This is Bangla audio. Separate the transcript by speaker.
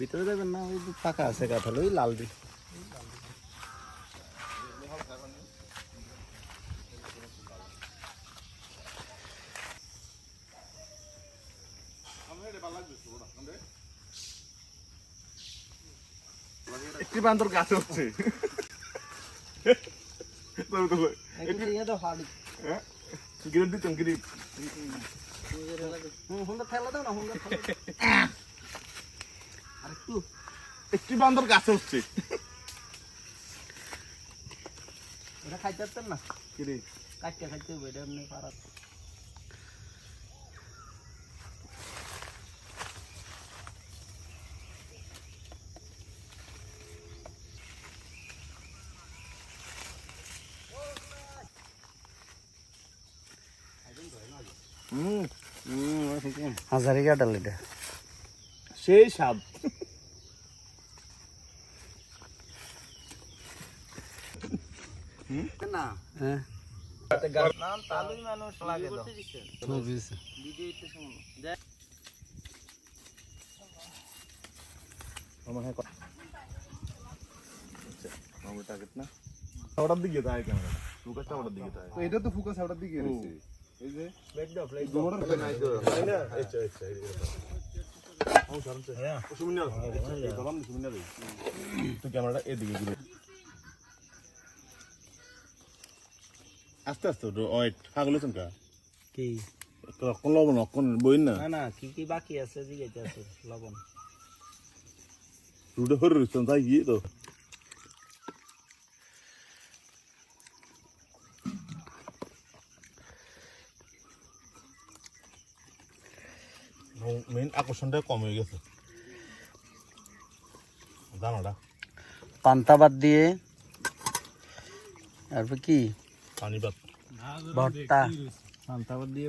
Speaker 1: ভিতরে যাবেন না, ওই ফাঁকা আছে কাঁঠাল, ওই লাল দি
Speaker 2: একটি বান্দর গাছ হচ্ছে গ্রেড দিতাম গ্রেড
Speaker 1: ঠেলা দাও না, আরেকটু
Speaker 2: একটি বান্দর গাছ হচ্ছে
Speaker 1: এটা খাইতে পারতেন না,
Speaker 2: কিরে
Speaker 1: কাটতে খাইতে হবে, এটা এমনি পারাত। হাজারি কাটাল এটা,
Speaker 2: সেই স্বাদ।
Speaker 1: না হ্যাঁ
Speaker 2: ওটার দিকে তাই ক্যামেরা ফোকাসটা ওটার দিকে তাই।
Speaker 3: এটা তো ফোকাস ওটার দিকে রয়েছে। এই যে
Speaker 1: ফ্লেক দাও, ফ্লেক দাও।
Speaker 3: দুমড়ার ফ্লেক নাই তো।
Speaker 2: তাই না আচ্ছা আচ্ছা ও জানতে হ্যাঁ সুমিনা গরম সুমিনা রে তো ক্যামেরাটা এদিকে ঘুরে আস্তে আস্তে ওয়েট হাগলো চনকা
Speaker 1: কি
Speaker 2: তো কোন লবণ কোন বইন না
Speaker 1: না না, কি কি বাকি আছে জিগাইতে আছে লবণ।
Speaker 2: রুডে হর রুস্তন তাই গিয়ে তো মেইন আকর্ষণটা কম হয়ে গেছে দানাটা
Speaker 1: পান্তা ভাত দিয়ে, তারপর কি
Speaker 2: পানি ভাত
Speaker 1: ভর্তা, পান্তা ভাত দিয়ে